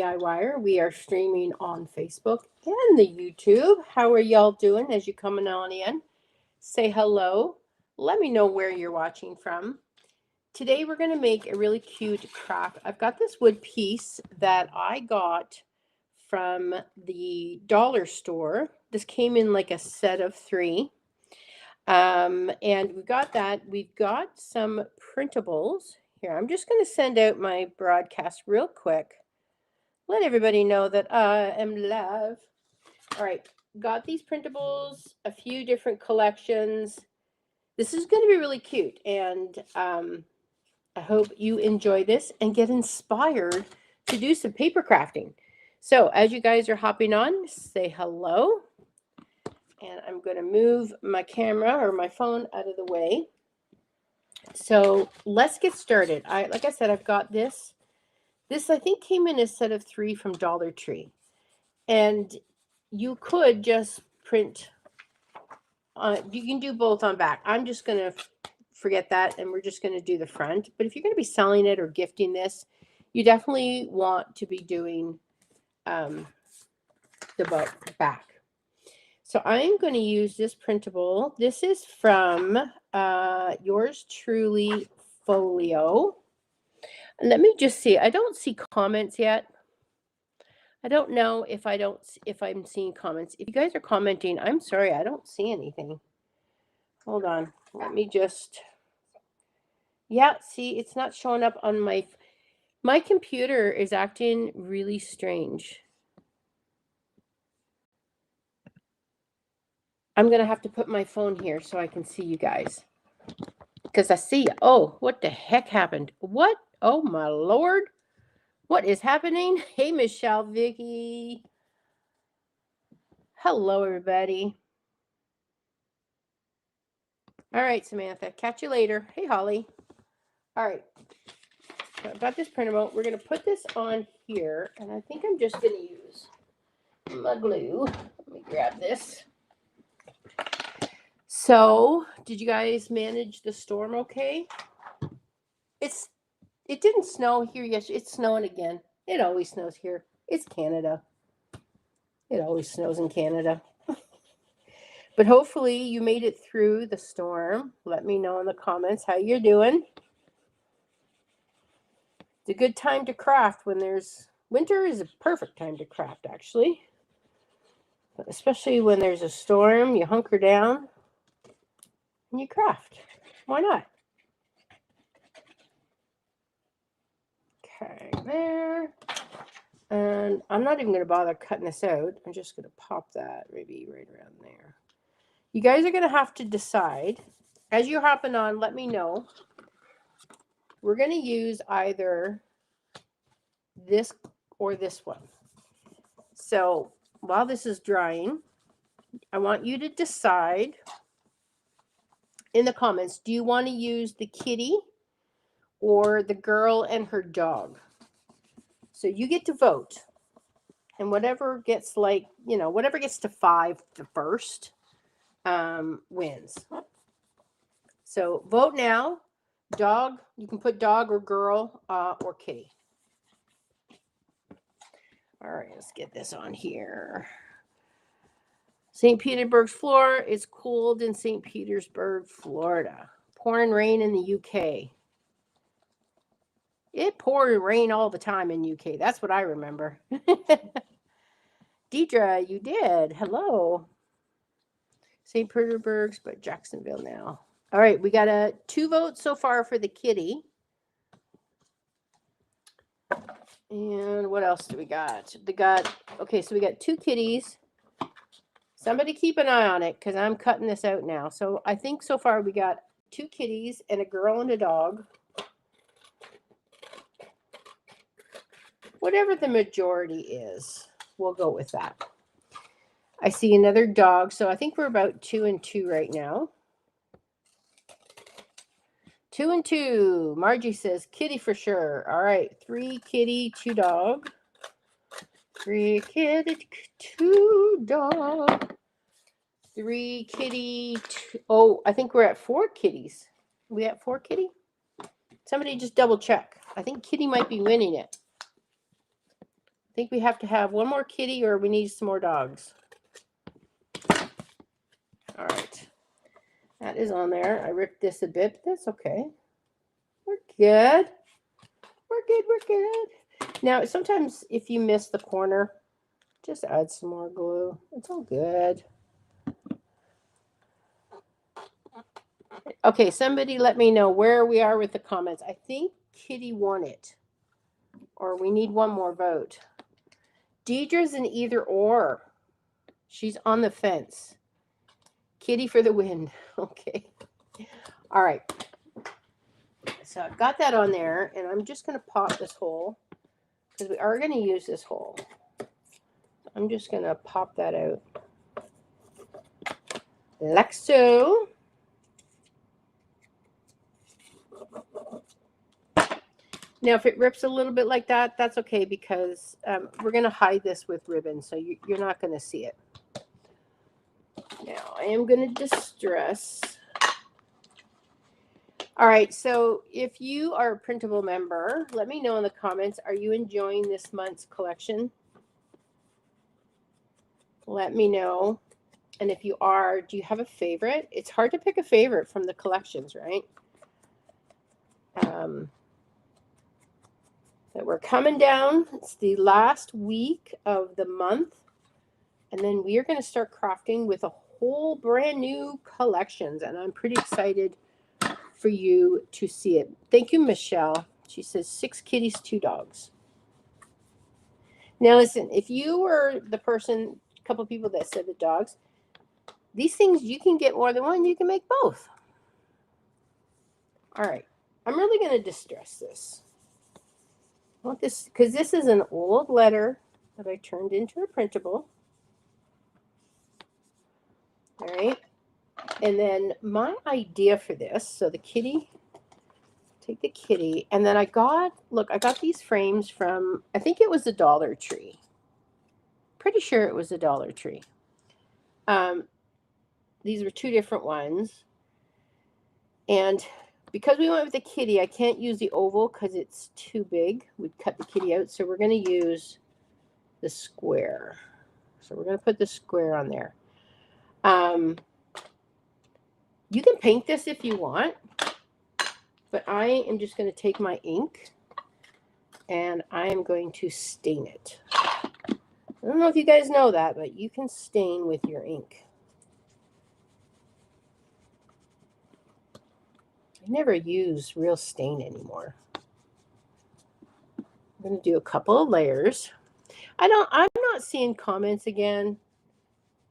DIYer. We are streaming on Facebook and the YouTube. How are y'all doing as you coming on in? Say hello. Let me know where you're watching from. Today we're going to make a really cute craft. I've got this wood piece that I got from the dollar store. This came in like a set of 3. And we've got that. We've got some printables. Here, I'm just going to send out my broadcast real quick. Let everybody know that I am live. All right, got these printables, a few different collections. This is going to be really cute, and I hope you enjoy this and get inspired to do some paper crafting. So as you guys are hopping on, say hello. And I'm going to move my camera or my phone out of the way. So let's get started. Like I said, I've got this. This I think came in a set of 3 from Dollar Tree. And you could just print, you can do both on back. I'm just going to forget that and we're just going to do the front. But if you're going to be selling it or gifting this, you definitely want to be doing the back. So I'm going to use this printable. This is from Yours Truly Folio. And let me just see. I don't see comments yet. I don't know if I'm seeing comments. If you guys are commenting, I'm sorry, I don't see anything. Hold on. Let me just. Yeah, see, it's not showing up on my computer is acting really strange. I'm going to have to put my phone here so I can see you guys. Because I see, oh, what the heck happened? What? Oh, my Lord. What is happening? Hey, Michelle, Vicky. Hello, everybody. All right, Samantha. Catch you later. Hey, Holly. All right. So I've got this printable. We're going to put this on here. And I think I'm just going to use my glue. Let me grab this. So, did you guys manage the storm okay? It didn't snow here yesterday. It's snowing again. It always snows here. It's Canada. It always snows in Canada. But hopefully you made it through the storm. Let me know in the comments how you're doing. It's a good time to craft when there's... Winter is a perfect time to craft, actually. But especially when there's a storm, you hunker down and you craft. Why not? Okay, there. And I'm not even going to bother cutting this out. I'm just going to pop that maybe right around there. You guys are going to have to decide. As you're hopping on, let me know. We're going to use either this or this one. So while this is drying, I want you to decide in the comments, do you want to use the kitty or the girl and her dog? So you get to vote. And whatever gets whatever gets to 5 the first wins. So vote now. Dog, you can put dog or girl or kitty. All right, let's get this on here. St. Petersburg's floor is cooled in St. Petersburg, Florida. Pouring rain in the UK. It poured rain all the time in UK. That's what I remember. Deidre, you did. Hello. St. Petersburg's, but Jacksonville now. All right, we got 2 votes so far for the kitty. And what else do we got? Okay, so we got 2 kitties. Somebody keep an eye on it because I'm cutting this out now. So I think so far we got 2 kitties and a girl and a dog. Whatever the majority is, we'll go with that. I see another dog, so I think we're about 2 and 2 right now. 2 and 2. Margie says kitty for sure. All right, 3 kitty, 2 dog. 3 kitty, 2 dog. 3 kitty, 2. Oh, I think we're at 4 kitties. Are we at 4 kitty? Somebody just double check. I think kitty might be winning it. think we have to have one more kitty or we need some more dogs. All right. That is on there. I ripped this a bit, but that's okay. We're good. We're good. We're good. Now, sometimes if you miss the corner, just add some more glue. It's all good. Okay, somebody let me know where we are with the comments. I think Kitty won it. Or we need one more vote. Deidre's an either or. She's on the fence. Kitty for the win. Okay. All right. So I've got that on there, and I'm just going to pop this hole because we are going to use this hole. I'm just going to pop that out like so. Now, if it rips a little bit like that, that's okay because we're going to hide this with ribbon, so you're not going to see it. Now, I am going to distress. All right, so if you are a printable member, let me know in the comments. Are you enjoying this month's collection? Let me know. And if you are, do you have a favorite? It's hard to pick a favorite from the collections, right? But we're coming down. It's the last week of the month. And then we are going to start crafting with a whole brand new collections. And I'm pretty excited for you to see it. Thank you, Michelle. She says 6 kitties, 2 dogs. Now, listen, if you were the person, a couple of people that said the dogs, these things, you can get more than one. You can make both. All right. I'm really going to distress this. I want this because this is an old letter that I turned into a printable. All right. And then my idea for this, so the kitty, take the kitty, and then I got these frames from, I think it was the Dollar Tree. Pretty sure it was the Dollar Tree. These were 2 different ones. And because we went with the kitty, I can't use the oval because it's too big. We'd cut the kitty out. So we're going to use the square. So we're going to put the square on there. You can paint this if you want. But I am just going to take my ink and I am going to stain it. I don't know if you guys know that, but you can stain with your ink. I never use real stain anymore. I'm going to do a couple of layers. I'm not seeing comments again.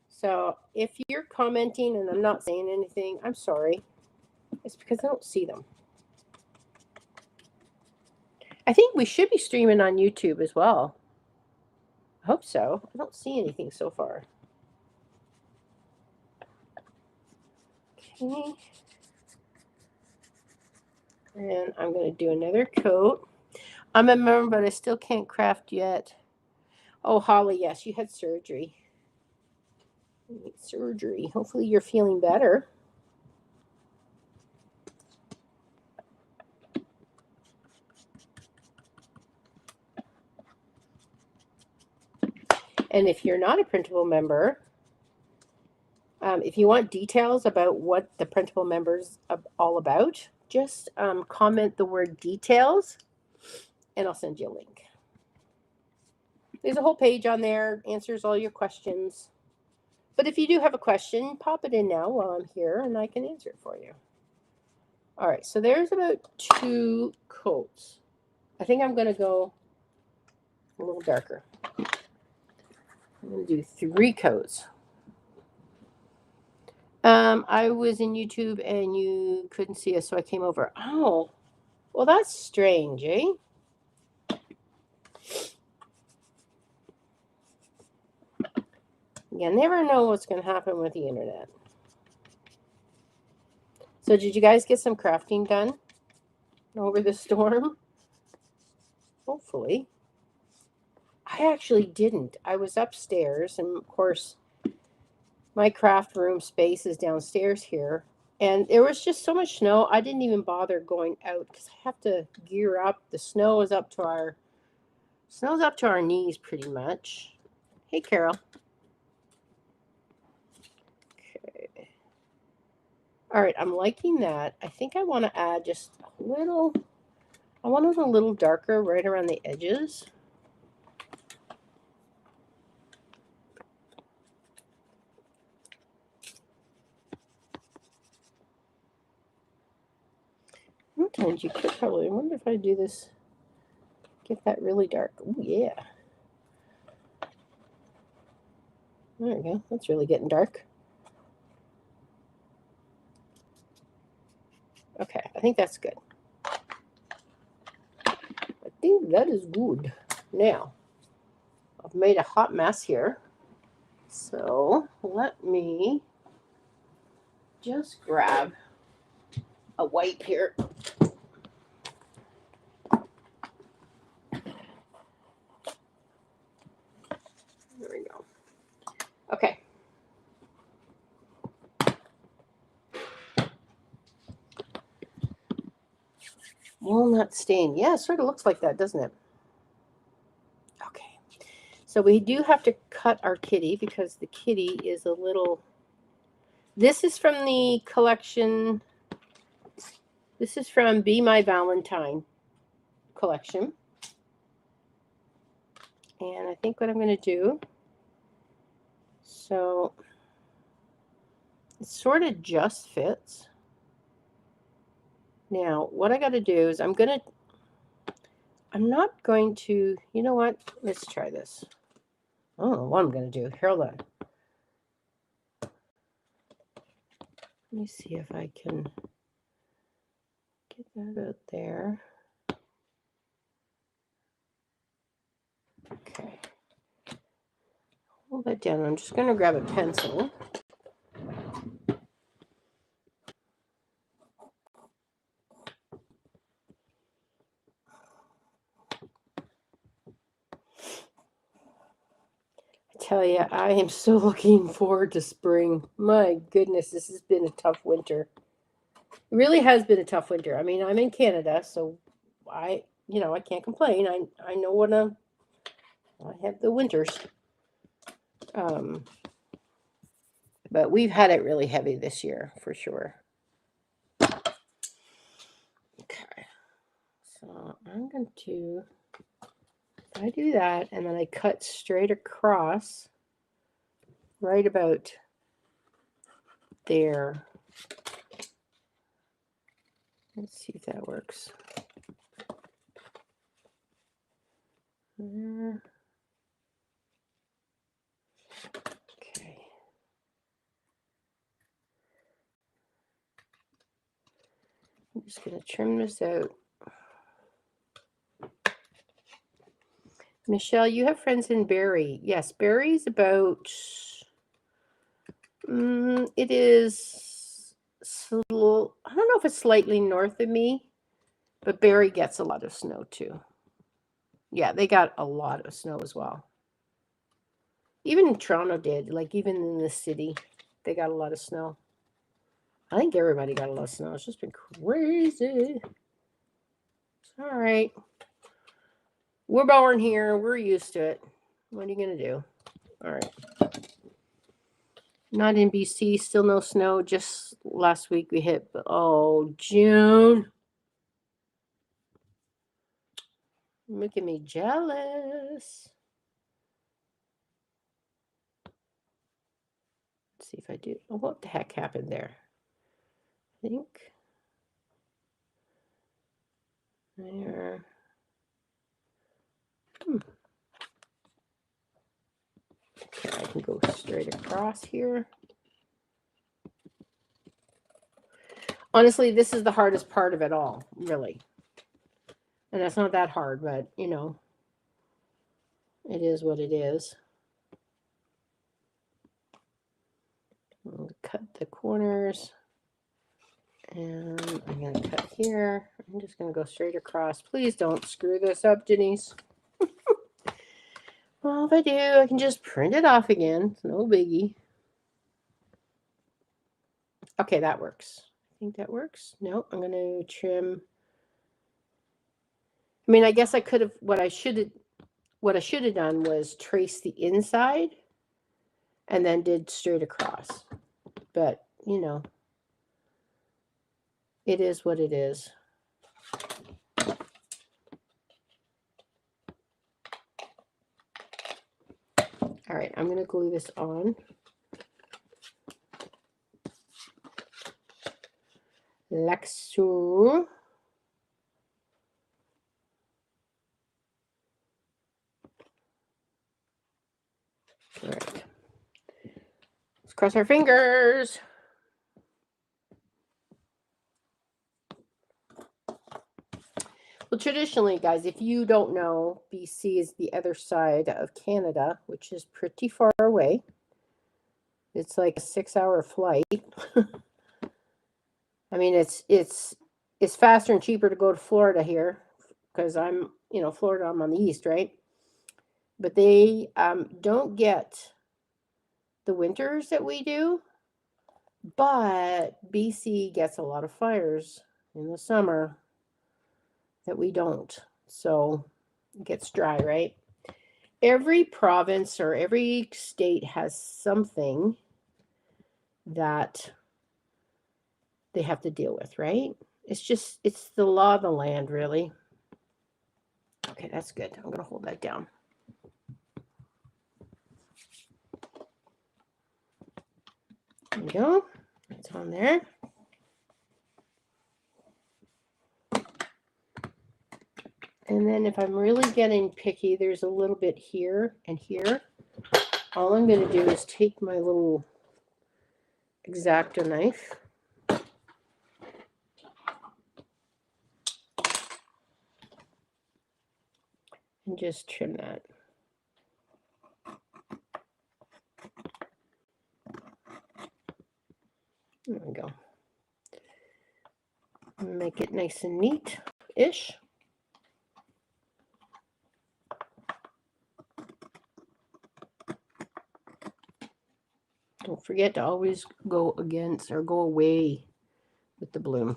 So if you're commenting and I'm not saying anything, I'm sorry. It's because I don't see them. I think we should be streaming on YouTube as well. I hope so. I don't see anything so far. Okay. And I'm going to do another coat. I'm a member, but I still can't craft yet. Oh, Holly, yes, you had surgery. Surgery. Hopefully you're feeling better. And if you're not a printable member, if you want details about what the printable member's all about, just comment the word details and I'll send you a link. There's a whole page on there, answers all your questions. But if you do have a question, pop it in now while I'm here and I can answer it for you. All right, so there's about 2 coats. I think I'm going to go a little darker. I'm going to do 3 coats. I was in YouTube and you couldn't see us, so I came over. Oh, well, that's strange, eh? You never know what's going to happen with the internet. So did you guys get some crafting done over the storm? Hopefully. I actually didn't. I was upstairs, and of course, my craft room space is downstairs here. And there was just so much snow, I didn't even bother going out because I have to gear up. The snow is up to our Snow's up to our knees pretty much. Hey, Carol. Okay. All right, I'm liking that. I think I want to add just a little, I want it a little darker right around the edges. Sometimes you could probably, I wonder if I do this, get that really dark. Oh, yeah. There we go. That's really getting dark. Okay, I think that's good. I think that is good. Now, I've made a hot mess here. So let me just grab a wipe here. There we go. Okay. Walnut stain. Yeah, it sort of looks like that, doesn't it? Okay. So we do have to cut our kitty because the kitty is a little... This is from the collection. This is from Be My Valentine collection. And I think what I'm going to do, so it sort of just fits. Now, what I got to do is I'm not going to, you know what? Let's try this. I don't know what I'm going to do. Hold on. Let me see if I can get that out there. Okay. Hold that down. I'm just going to grab a pencil. I tell you, I am so looking forward to spring. My goodness, this has been a tough winter. It really has been a tough winter. I mean, I'm in Canada, so I can't complain. I know what I have the winters. But we've had it really heavy this year for sure. Okay. So I'm going to, if I do that and then I cut straight across right about there. Let's see if that works. There. Okay. I'm just going to trim this out. Michelle, you have friends in Barrie. Yes, Barrie's about, it is, I don't know if it's slightly north of me, but Barrie gets a lot of snow too. Yeah, they got a lot of snow as well. Even Toronto did, like even in the city, they got a lot of snow. I think everybody got a lot of snow. It's just been crazy. All right. We're born here. We're used to it. What are you going to do? All right. Not in BC. Still no snow. Just last week we hit, oh, June. Making me jealous. Let's see if I do. Oh, what the heck happened there? I think. There. Okay, I can go straight across here. Honestly, this is the hardest part of it all, really. And that's not that hard, but, you know, it is what it is. I'll cut the corners. And I'm going to cut here. I'm just going to go straight across. Please don't screw this up, Denise. Well, if I do, I can just print it off again. It's no biggie. Okay, that works. I think that works. No, I'm going to trim. I mean, I guess I could have, what I should have, what I should have done was trace the inside and then did straight across. But, you know, it is what it is. All right, I'm going to glue this on. Like so. All right. Let's cross our fingers. Well, traditionally, guys, if you don't know, BC is the other side of Canada, which is pretty far away. It's like a 6-hour flight. I mean, it's faster and cheaper to go to Florida here because I'm, you know, Florida, I'm on the east, right? But they don't get the winters that we do. But BC gets a lot of fires in the summer that we don't. So it gets dry, right? Every province or every state has something that they have to deal with, right? It's the law of the land, really. Okay, that's good. I'm going to hold that down. There we go. It's on there. And then if I'm really getting picky, there's a little bit here and here. All I'm going to do is take my little X-Acto knife and just trim that. There we go. Make it nice and neat-ish. Don't forget to always go against or go away with the bloom.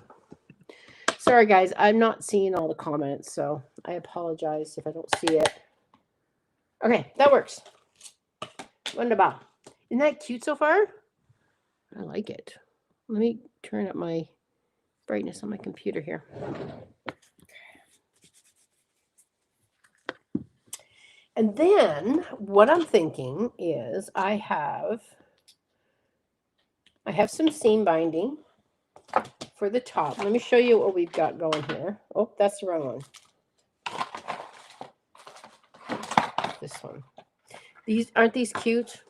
Sorry, guys, I'm not seeing all the comments, so I apologize if I don't see it. Okay, that works. Wunderbar. Isn't that cute so far? I like it. Let me turn up my brightness on my computer here. And then what I'm thinking is I have some seam binding for the top. Let me show you what we've got going here. Oh, that's the wrong one. This one. Aren't these cute?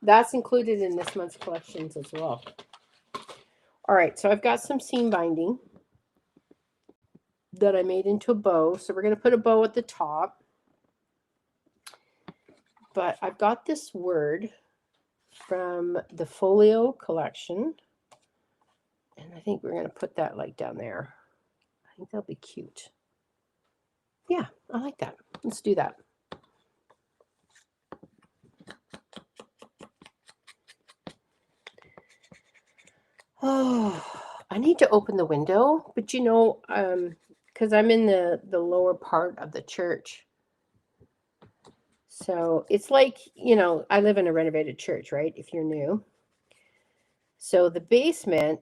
That's included in this month's collections as well. All right, so I've got some seam binding that I made into a bow. So we're going to put a bow at the top. But I've got this word from the Folio collection. And I think we're going to put that like down there. I think that'll be cute. Yeah, I like that. Let's do that. Oh, I need to open the window, but you know, because I'm in the lower part of the church. So it's like, you know, I live in a renovated church, right? If you're new. So the basement,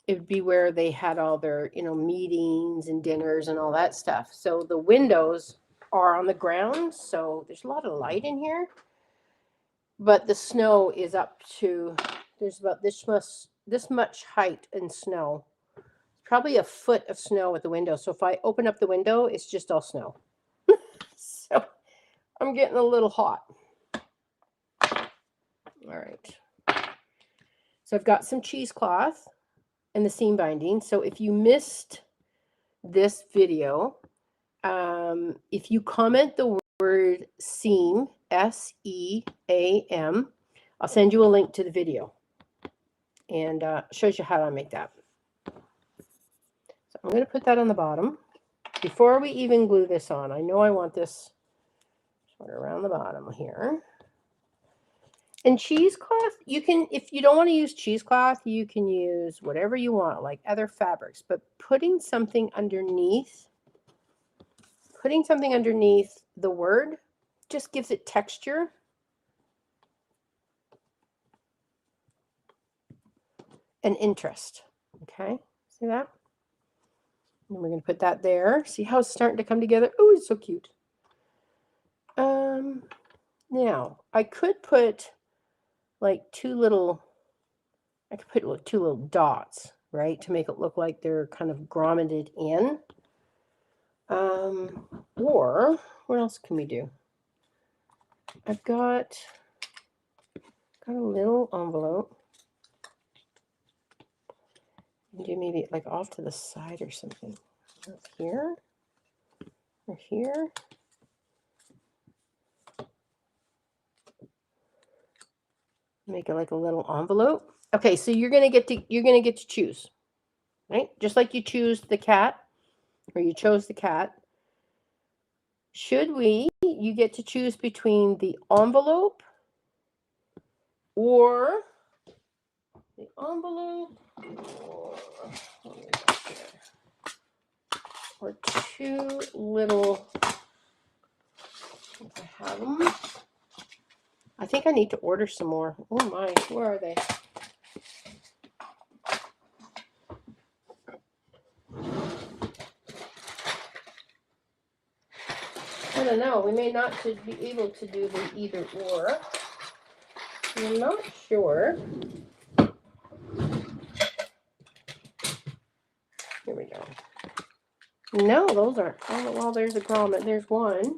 it would be where they had all their, you know, meetings and dinners and all that stuff. So the windows are on the ground. So there's a lot of light in here. But the snow is up to, there's about this much height in snow. Probably a foot of snow at the window. So if I open up the window, it's just all snow. So I'm getting a little hot. All right. So I've got some cheesecloth and the seam binding. So if you missed this video, if you comment the word seam, S-E-A-M, I'll send you a link to the video. And shows you how to make that. So I'm going to put that on the bottom. Before we even glue this on, I know I want this sort of around the bottom here. And cheesecloth, you can, if you don't want to use cheesecloth, you can use whatever you want, like other fabrics. But putting something underneath putting something underneath the word just gives it texture. And interest. Okay, see that? And we're going to put that there. See how it's starting to come together? Oh, it's so cute. Now, I could put like two little dots, right, to make it look like they're kind of grommeted in. Or what else can we do? I've got a little envelope. Do maybe like off to the side or something. Here or here. Make it like a little envelope. Okay, so you're gonna get to choose, right? Just like you choose the cat, or you chose the cat. You get to choose between the envelope or or two little. If I have them, I think I need to order some more. Oh my, where are they? I don't know. We may not be able to do the either or. I'm not sure. Here we go. No, those aren't. Oh, well, there's a grommet. There's one.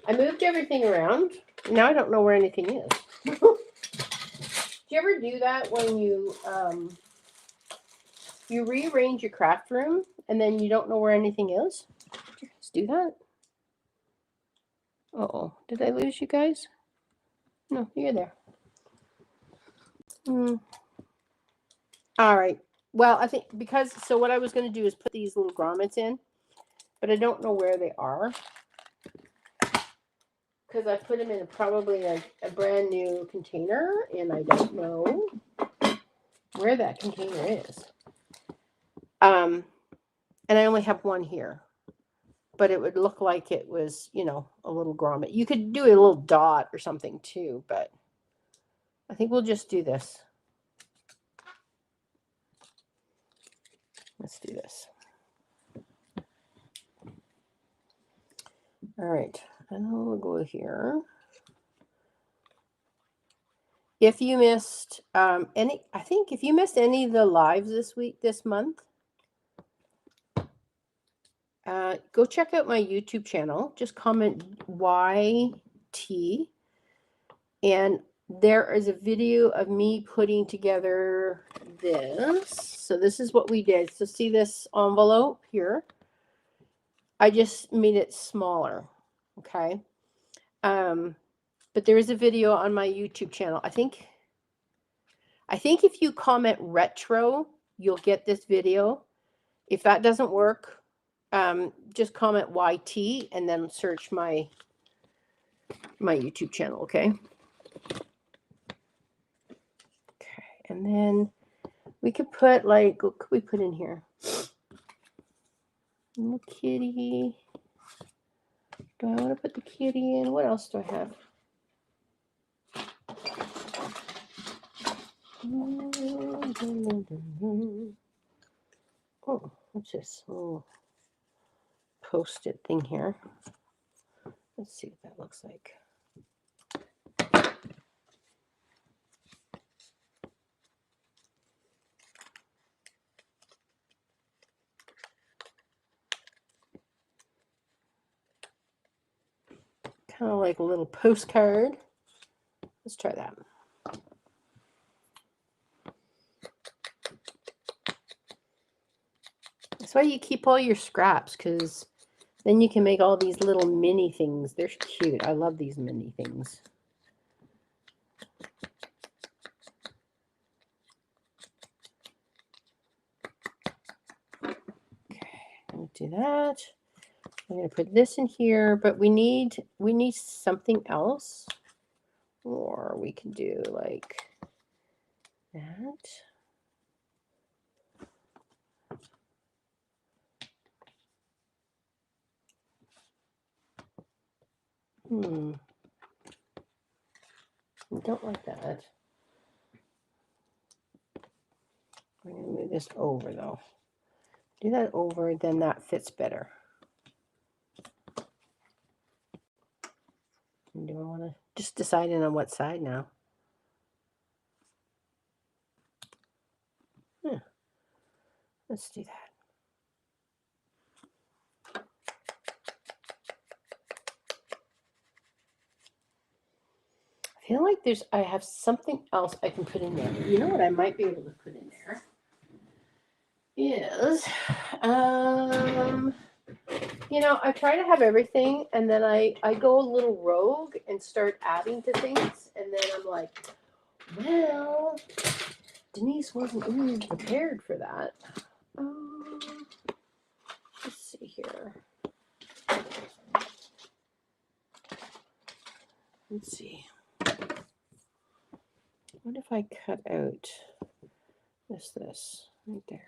I moved everything around. Now I don't know where anything is. Do you ever do that when you rearrange your craft room and then you don't know where anything is? Did you guys do that? Uh-oh. Did I lose you guys? No, you're there. All right. Well, I think so what I was going to do is put these little grommets in, but I don't know where they are. Because I put them in probably a brand new container, and I don't know where that container is. And I only have one here, but it would look like it was, a little grommet. You could do a little dot or something too, but I think we'll just do this. Let's do this. All right, and we'll go here. If you missed if you missed any of the lives this month, go check out my YouTube channel. Just comment YT, and there is a video of me putting together this. So this is what we did. So see this envelope here? I just made it smaller, okay? But there is a video on my YouTube channel. I think if you comment retro, you'll get this video. If that doesn't work, just comment YT and then search my YouTube channel, okay? Okay, and then we could put what could we put in here? Little kitty. Do I want to put the kitty in? What else do I have? Oh, what's this? Oh, Post-it thing here. Let's see what that looks like. Kind of like a little postcard. Let's try that. That's why you keep all your scraps, because then you can make all these little mini things. They're cute. I love these mini things. Okay, I'll do that. I'm going to put this in here, but we need something else. Or we can do like that. I don't like that. I'm going to move this over though. Do that over, then that fits better. And do I want to just deciding on what side now? Yeah. Let's do that. I feel like I have something else I can put in there. You know what I might be able to put in there is, you know, I try to have everything, and then I go a little rogue and start adding to things, and then I'm like, well, Denise wasn't really prepared for that. Let's see here. Let's see. What if I cut out this right there?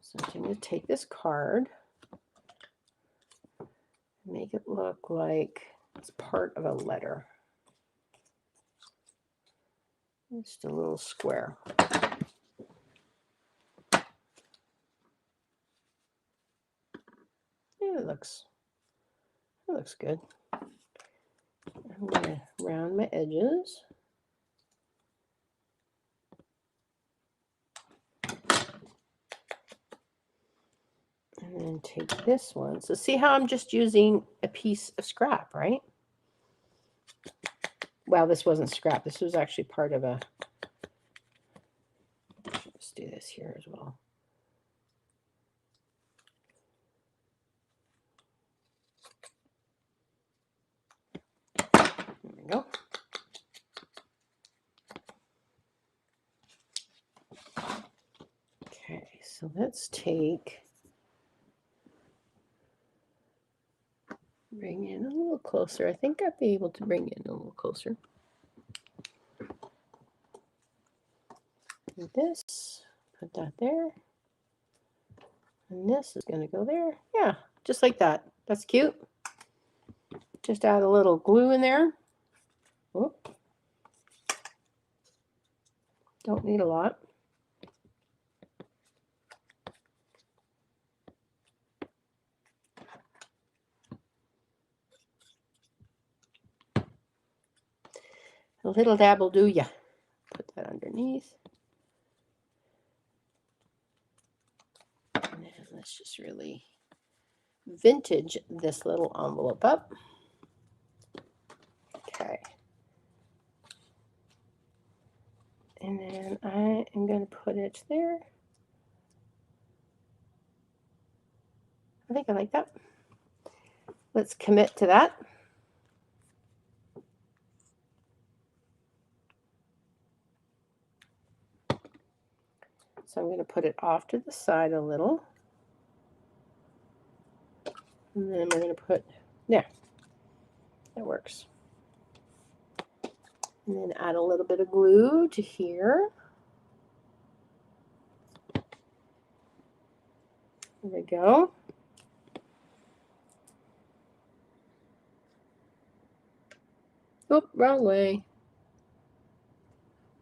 So I'm going to take this card, make it look like it's part of a letter. Just a little square. Yeah, it looks good. I'm going to round my edges. And then take this one. So see how I'm just using a piece of scrap, right? Well, this wasn't scrap. This was actually part of a... Let's do this here as well. There we go. Okay, so let's bring in a little closer. I think I'd be able to bring in a little closer. Do this, put that there. And this is going to go there. Yeah, just like that. That's cute. Just add a little glue in there. Whoop. Don't need a lot. A little dab will do ya. Put that underneath. And let's just really vintage this little envelope up. Okay. And then I am going to put it there. I think I like that. Let's commit to that. So I'm going to put it off to the side a little. And then we're going to put, yeah, that works. And then add a little bit of glue to here. There we go. Oop, wrong way.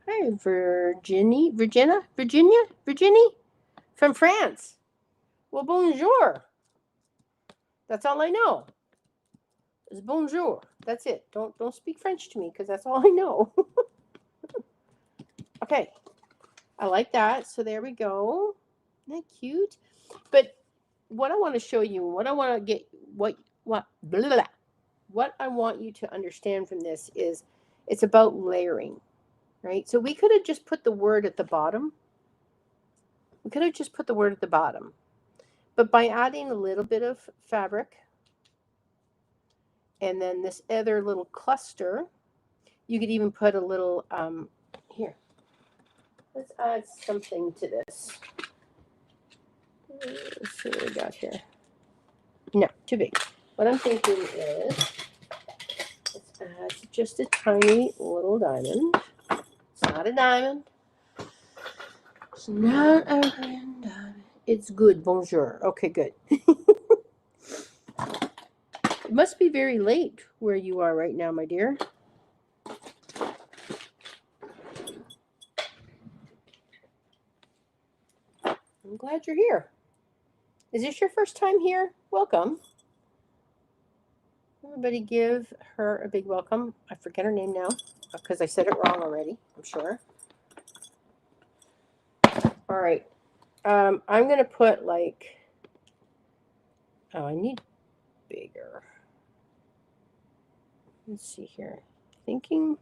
Hi, Virginie from France. Well, bonjour. That's all I know. Is bonjour. That's it. Don't speak French to me because that's all I know. Okay. I like that. So there we go. Isn't that cute? But what I want to show you, what I want to get, what I want you to understand from this is it's about layering, right? So we could have just put the word at the bottom. We could have just put the word at the bottom. But by adding a little bit of fabric and then this other little cluster, you could even put a little, here. Let's add something to this. Let's see what we got here. No, too big. What I'm thinking is, let's add just a tiny little diamond. It's not a diamond. It's not a diamond. It's good. Bonjour. Okay, good. It must be very late where you are right now, my dear. I'm glad you're here. Is this your first time here? Welcome. Everybody give her a big welcome. I forget her name now because I said it wrong already, I'm sure. All right. I'm going to put like, oh, I need bigger. Let's see here. Thinking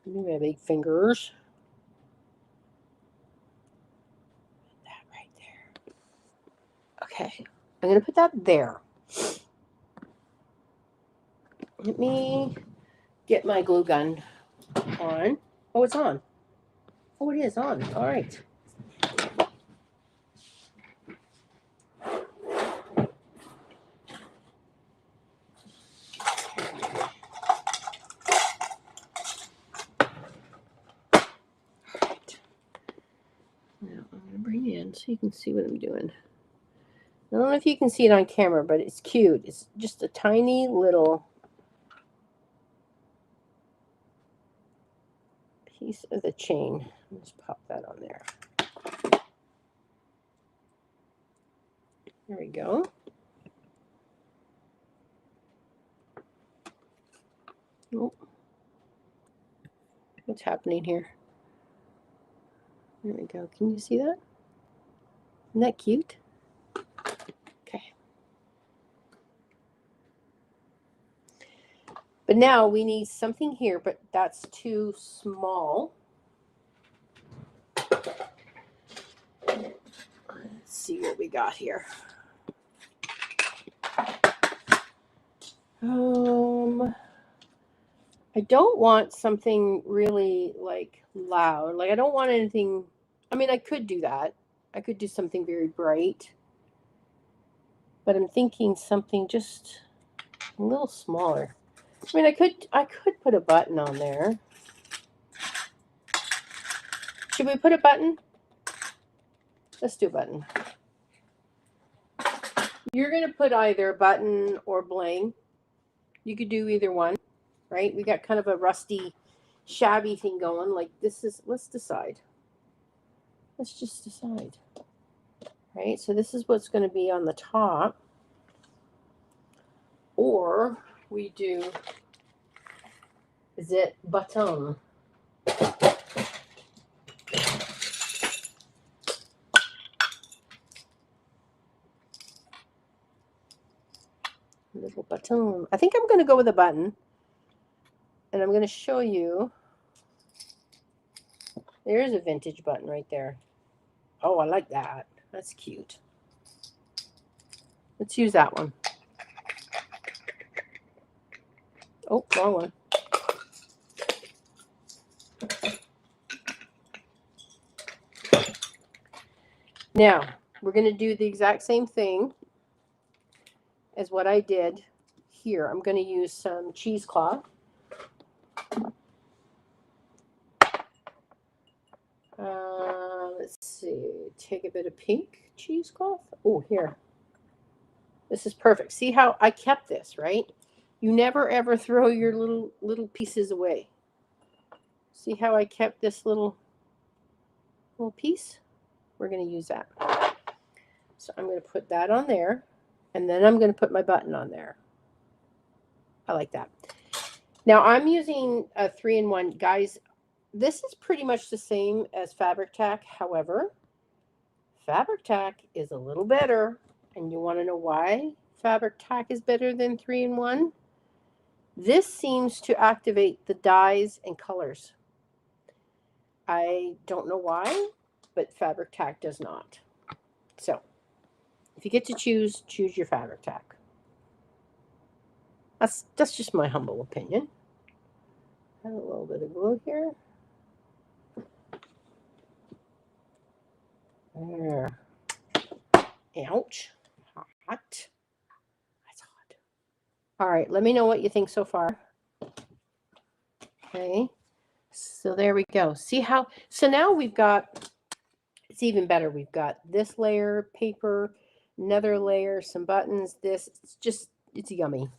maybe my big fingers. That right there. Okay. I'm going to put that there. Let me get my glue gun on. Oh, it's on. Oh, it is on. All right. Now I'm going to bring it in so you can see what I'm doing. I don't know if you can see it on camera, but it's cute. It's just a tiny little piece of the chain. Let's pop that on there. There we go. Oh. What's happening here? There we go. Can you see that? Isn't that cute? Okay. But now we need something here, but that's too small. Let's see what we got here. I don't want something really like loud. Like I don't want anything. I mean, I could do that. I could do something very bright. But I'm thinking something just a little smaller. I mean, I could put a button on there. Should we put a button? Let's do a button. You're going to put either a button or bling. You could do either one, right? We got kind of a rusty, shabby thing going. Like this is, let's decide. Let's just decide. Right? So this is what's going to be on the top. Or we do zit button. Little button. I think I'm going to go with a button. And I'm going to show you. There's a vintage button right there. Oh, I like that. That's cute. Let's use that one. Oh, wrong one. Now, we're going to do the exact same thing as what I did here. I'm going to use some cheesecloth. Let's see. Take a bit of pink cheesecloth. Oh, here. This is perfect. See how I kept this, right? You never ever throw your little pieces away. See how I kept this little piece? We're going to use that. So I'm going to put that on there, and then I'm going to put my button on there. I like that. Now I'm using a 3-in-1. Guys, this is pretty much the same as Fabric Tack. However, Fabric Tack is a little better. And you want to know why Fabric Tack is better than 3-in-1? This seems to activate the dyes and colors. I don't know why, but Fabric Tack does not. So, if you get to choose your Fabric Tack. That's just my humble opinion. Add a little bit of glue here. There. Ouch. Hot. That's hot. All right, let me know what you think so far. Okay. So there we go. See how, so now we've got, it's even better. We've got this layer of paper. Another layer, some buttons. This, it's yummy.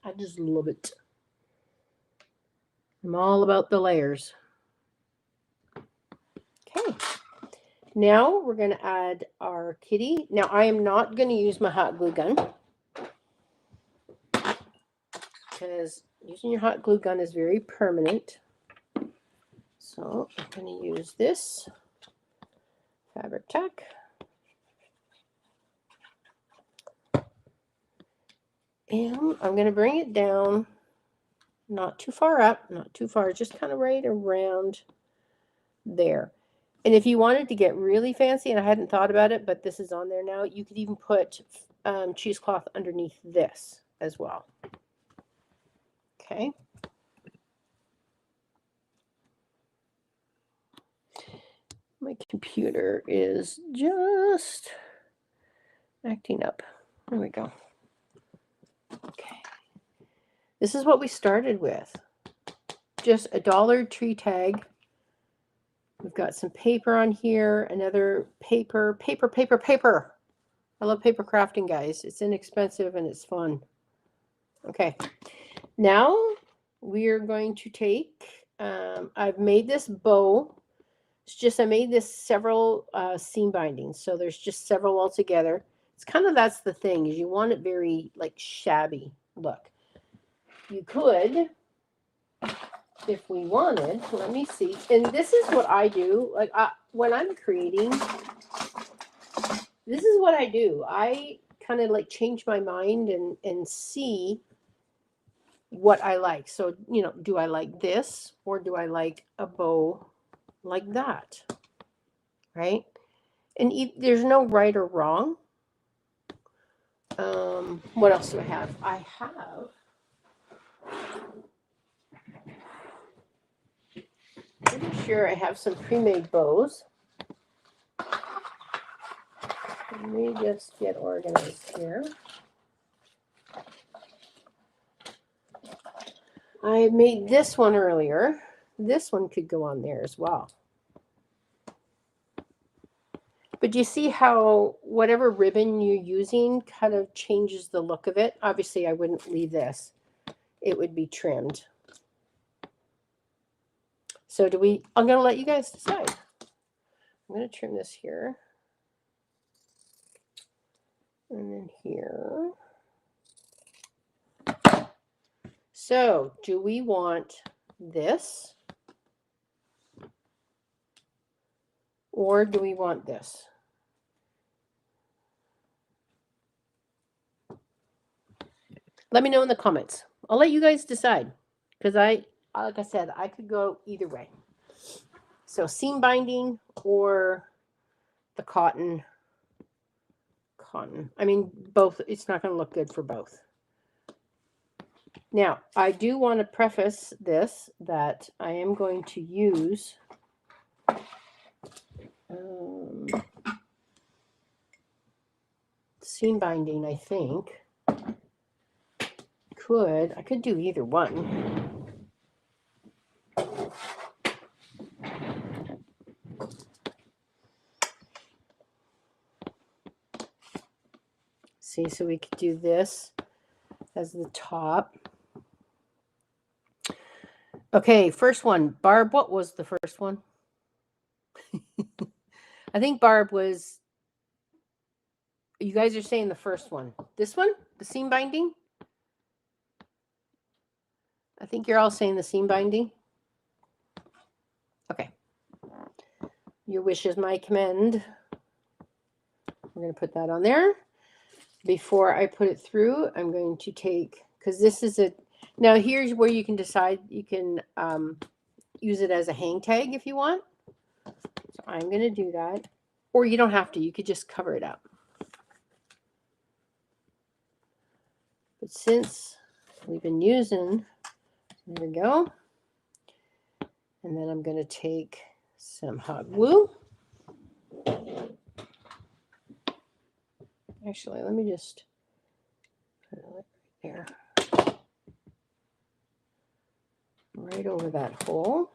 I just love it. I'm all about the layers. Okay. Now we're going to add our kitty. Now I am not going to use my hot glue gun, because using your hot glue gun is very permanent. So I'm going to use this fabric tack. And I'm going to bring it down, not too far up, not too far, just kind of right around there. And if you wanted to get really fancy, and I hadn't thought about it, but this is on there now, you could even put cheesecloth underneath this as well. Okay. My computer is just acting up. There we go. Okay. This is what we started with. Just a Dollar Tree tag. We've got some paper on here, another paper. I love paper crafting, guys. It's inexpensive and it's fun. Okay, now we are going to take, I've made this bow. It's just, I made this several seam bindings, so there's just several all together. It's kind of, that's the thing, is you want it very like shabby look. You could, if we wanted, let me see. And this is what I do. Like when I'm creating, this is what I do. I kind of like change my mind and see what I like. So, you know, do I like this or do I like a bow like that? Right? And there's no right or wrong. What else do I have? I have, pretty sure I have some pre-made bows. Let me just get organized here. I made this one earlier. This one could go on there as well. But you see how whatever ribbon you're using kind of changes the look of it. Obviously, I wouldn't leave this. It would be trimmed. So I'm going to let you guys decide. I'm going to trim this here. And then here. So do we want this? Or do we want this? Let me know in the comments. I'll let you guys decide. Because like I said, I could go either way. So seam binding or the cotton. I mean, both. It's not going to look good for both. Now, I do want to preface this that I am going to use seam binding, I think. I could do either one. See, so we could do this as the top. Okay, first one. Barb, what was the first one? I think Barb was, you guys are saying the first one. This one? The seam binding? I think you're all saying the seam binding. Okay. Your wish is my command. We're going to put that on there. Before I put it through, I'm going to take, because this is a, now here's where you can decide, you can use it as a hang tag if you want. So I'm going to do that. Or you don't have to, you could just cover it up. But since we've been using, there we go. And then I'm going to take some hot glue. Actually, let me just put it right there. Right over that hole.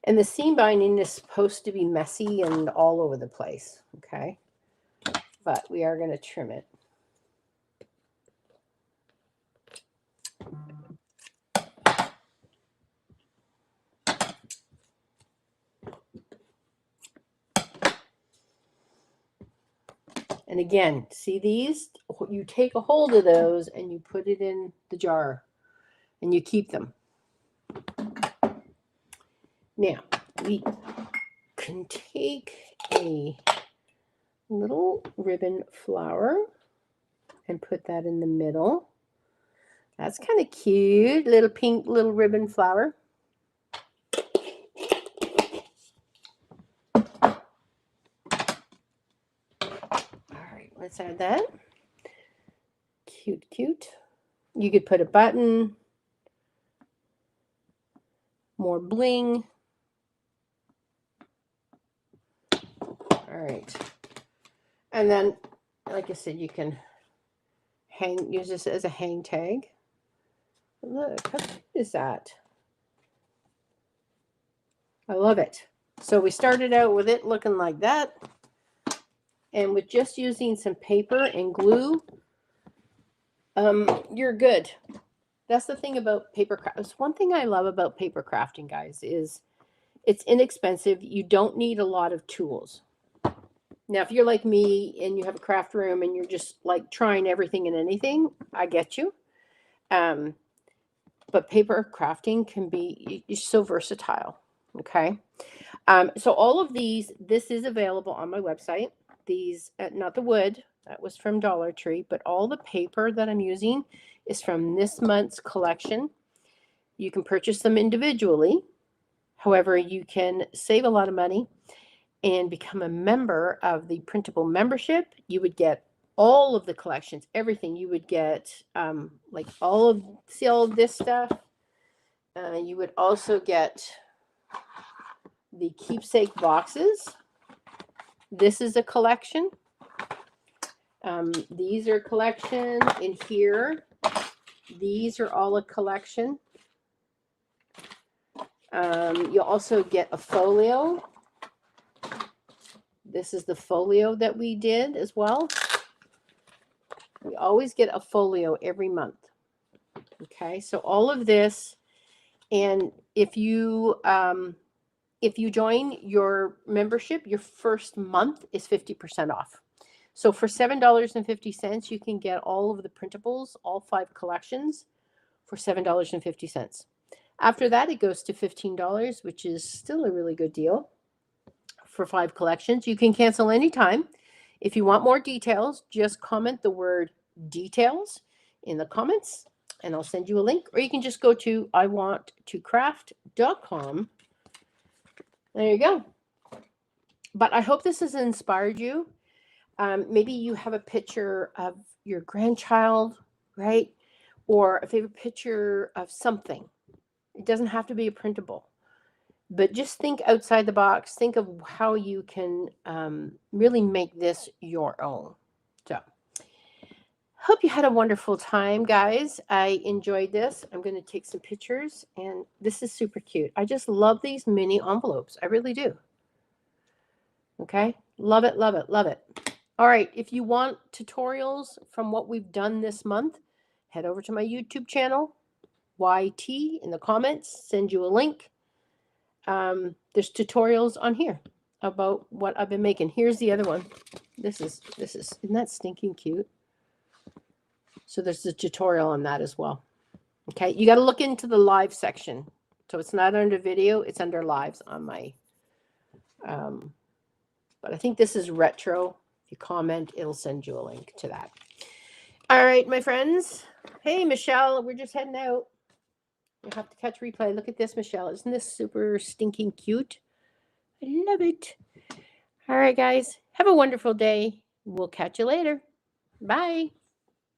And the seam binding is supposed to be messy and all over the place, okay? But we are going to trim it. And again, see these? You take a hold of those and you put it in the jar and you keep them. Now, we can take a little ribbon flower and put that in the middle. That's kind of cute, little pink little ribbon flower. All right, let's add that. Cute, cute. You could put a button, more bling. All right. And then, like I said, you can use this as a hang tag. Look, how cute is that? I love it. So we started out with it looking like that. And with just using some paper and glue, you're good. That's the thing about paper craft. One thing I love about paper crafting, guys, is it's inexpensive. You don't need a lot of tools. Now, if you're like me and you have a craft room and you're just like trying everything and anything, I get you. But paper crafting can be so versatile. Okay. So all of these, this is available on my website. These, not the wood, that was from Dollar Tree, but all the paper that I'm using is from this month's collection. You can purchase them individually. However, you can save a lot of money and become a member of the printable membership. You would get all of the collections, everything. You would get like see all of this stuff. You would also get the keepsake boxes. This is a collection. These are a collection in here. These are all a collection. You'll also get a folio. This is the folio that we did as well. We always get a folio every month. Okay, so all of this, and if you join your membership, your first month is 50% off. So for $7.50, you can get all of the printables, all 5 collections, for $7.50. After that, it goes to $15, which is still a really good deal for 5 collections. You can cancel anytime. If you want more details, just comment the word details in the comments, and I'll send you a link. Or you can just go to iwanttocraft.com. There you go. But I hope this has inspired you. Maybe you have a picture of your grandchild, right? Or a favorite picture of something. It doesn't have to be a printable. But just think outside the box. Think of how you can really make this your own. So, hope you had a wonderful time, guys. I enjoyed this. I'm going to take some pictures, and this is super cute. I just love these mini envelopes. I really do. Okay? Love it, love it, love it. All right, if you want tutorials from what we've done this month, head over to my YouTube channel, YT, in the comments, send you a link. There's tutorials on here about what I've been making. Here's the other one. Isn't that stinking cute? So there's a tutorial on that as well. Okay, you got to look into the live section. So it's not under video, it's under lives on my, but I think this is retro. If you comment, it'll send you a link to that. All right, my friends. Hey, Michelle, we're just heading out. You'll have to catch replay. Look at this, Michelle. Isn't this super stinking cute? I love it. All right, guys. Have a wonderful day. We'll catch you later. Bye.